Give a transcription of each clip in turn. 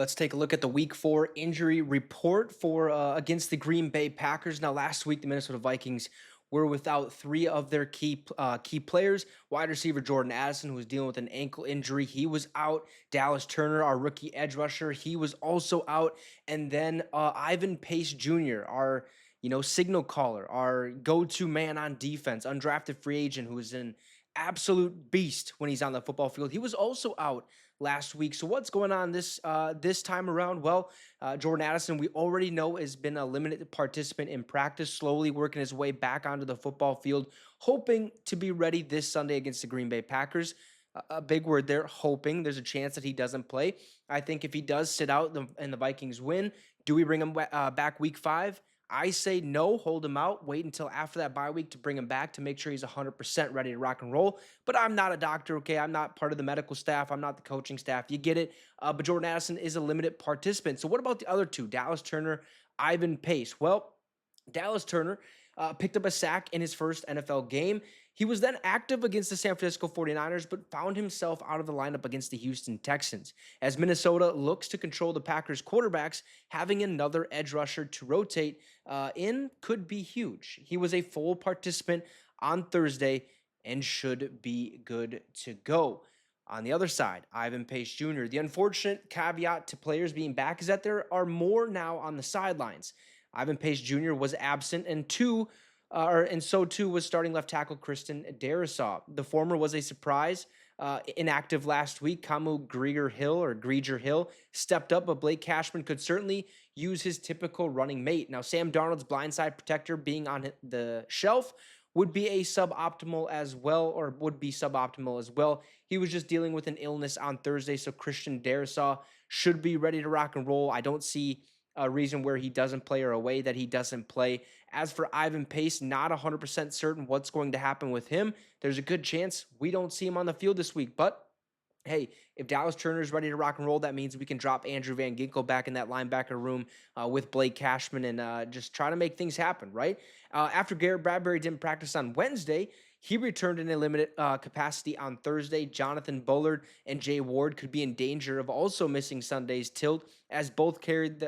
Let's take a look at the Week 4 injury report for against the Green Bay Packers. Now, last week the Minnesota Vikings were without three of their key players. Wide receiver Jordan Addison, who was dealing with an ankle injury, he was out. Dallas Turner, our rookie edge rusher, he was also out. And then Ivan Pace Jr., our signal caller, our go-to man on defense, undrafted free agent, who is an absolute beast when he's on the football field. He was also out last week. So what's going on this time around? Well, Jordan Addison, we already know, has been a limited participant in practice, slowly working his way back onto the football field, hoping to be ready this Sunday against the Green Bay Packers. A big word there, hoping. There's a chance that he doesn't play. I think if he does sit out and the Vikings win, do we bring him back week 5? I say no, hold him out, wait until after that bye week to bring him back to make sure he's 100% ready to rock and roll. But I'm not a doctor, okay? I'm not part of the medical staff. I'm not the coaching staff. You get it. But Jordan Addison is a limited participant. So what about the other two, Dallas Turner, Ivan Pace? Well, Dallas Turner picked up a sack in his first NFL game. He was then active against the San Francisco 49ers, but found himself out of the lineup against the Houston Texans. As Minnesota looks to control the Packers quarterbacks, having another edge rusher to rotate in could be huge. He was a full participant on Thursday and should be good to go. On the other side, Ivan Pace Jr., the unfortunate caveat to players being back is that there are more now on the sidelines. Ivan Pace Jr. was absent, and so too was starting left tackle Kristen Darisaw. The former was a surprise, inactive last week. Kamu Grieger Hill stepped up, but Blake Cashman could certainly use his typical running mate. Now, Sam Darnold's blindside protector being on the shelf would be suboptimal as well. He was just dealing with an illness on Thursday, so Christian Darisaw should be ready to rock and roll. I don't see a reason where he doesn't play or a way that he doesn't play. As for Ivan Pace, not 100% certain what's going to happen with him. There's a good chance we don't see him on the field this week, but hey, if Dallas Turner is ready to rock and roll, that means we can drop Andrew Van Ginkel back in that linebacker room with Blake Cashman and just try to make things happen, right? After Garrett Bradbury didn't practice on Wednesday, he returned in a limited capacity on Thursday. Jonathan Bullard and Jay Ward could be in danger of also missing Sunday's tilt, as both carried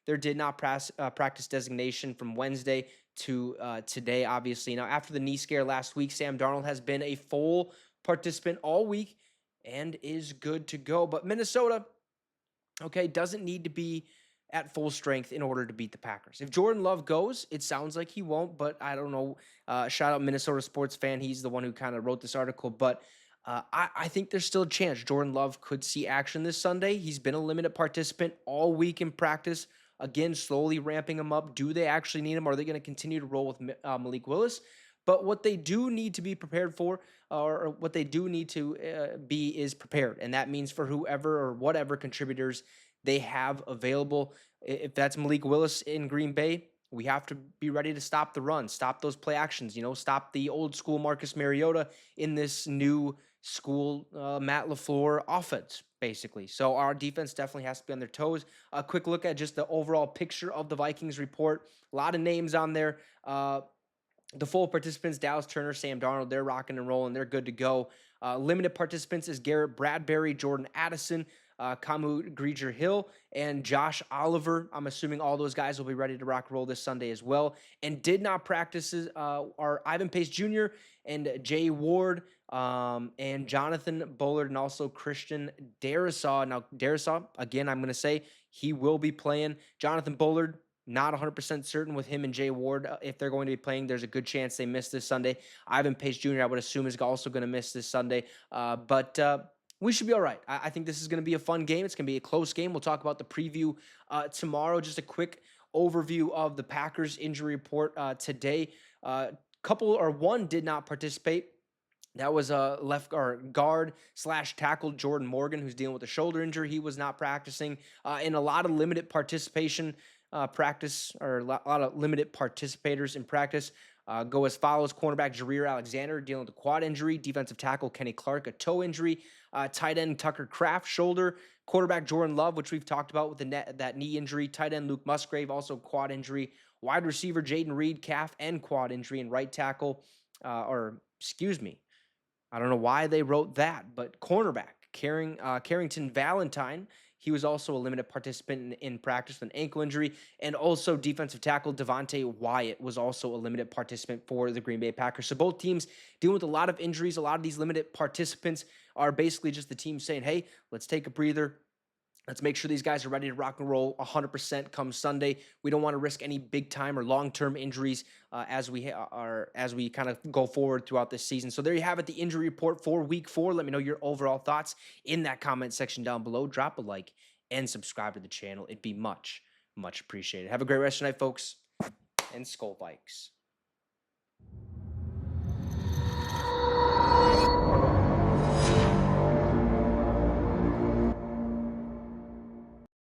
their did not practice designation from Wednesday to today, obviously. Now, after the knee scare last week, Sam Darnold has been a full participant all week and is good to go. But Minnesota, okay, doesn't need to be at full strength in order to beat the Packers. If Jordan Love goes, it sounds like he won't, but I don't know. Shout out Minnesota sports fan. He's the one who kind of wrote this article, but I think there's still a chance Jordan Love could see action this Sunday. He's been a limited participant all week in practice. Again, slowly ramping him up. Do they actually need him? Are they going to continue to roll with Malik Willis? But what they do need to be prepared for, or what they do need to be, is prepared. And that means for whoever or whatever contributors they have available. If that's Malik Willis in Green Bay, we have to be ready to stop the run, stop those play actions, stop the old school Marcus Mariota in this new school Matt LaFleur offense, basically. So our defense definitely has to be on their toes. A quick look at just the overall picture of the Vikings report. A lot of names on there. The full participants, Dallas Turner, Sam Darnold, they're rocking and rolling. They're good to go. Limited participants is Garrett Bradbury, Jordan Addison, Kamu Grieger-Hill, and Josh Oliver. I'm assuming all those guys will be ready to rock and roll this Sunday as well. And did not practice are Ivan Pace Jr. and Jay Ward and Jonathan Bullard and also Christian Darisaw. Now, Darisaw, again, I'm going to say he will be playing. Jonathan Bullard, not 100% certain with him and Jay Ward. If they're going to be playing, there's a good chance they miss this Sunday. Ivan Pace Jr., I would assume, is also going to miss this Sunday. But we should be all right. I think this is going to be a fun game. It's going to be a close game. We'll talk about the preview tomorrow. Just a quick overview of the Packers injury report today. One did not participate. That was a left guard / tackle Jordan Morgan, who's dealing with a shoulder injury. He was not practicing. In a lot of limited participation practice, or a lot of limited participators in practice, go as follows. Cornerback Jareer Alexander dealing with a quad injury. Defensive tackle Kenny Clark, a toe injury. Tight end Tucker Kraft, shoulder. Quarterback Jordan Love, which we've talked about with that knee injury. Tight end Luke Musgrave, also quad injury. Wide receiver Jaden Reed, calf and quad injury. And right tackle, I don't know why they wrote that, but cornerback Carrington Valentine, he was also a limited participant in practice with an ankle injury. And also defensive tackle Devontae Wyatt was also a limited participant for the Green Bay Packers. So both teams dealing with a lot of injuries. A lot of these limited participants are basically just the team saying, hey, let's take a breather. Let's make sure these guys are ready to rock and roll 100% come Sunday. We don't want to risk any big time or long term injuries as we kind of go forward throughout this season. So there you have it, the injury report for Week 4. Let me know your overall thoughts in that comment section down below. Drop a like and subscribe to the channel. It'd be much appreciated. Have a great rest of the night, folks, and Skull Vikes.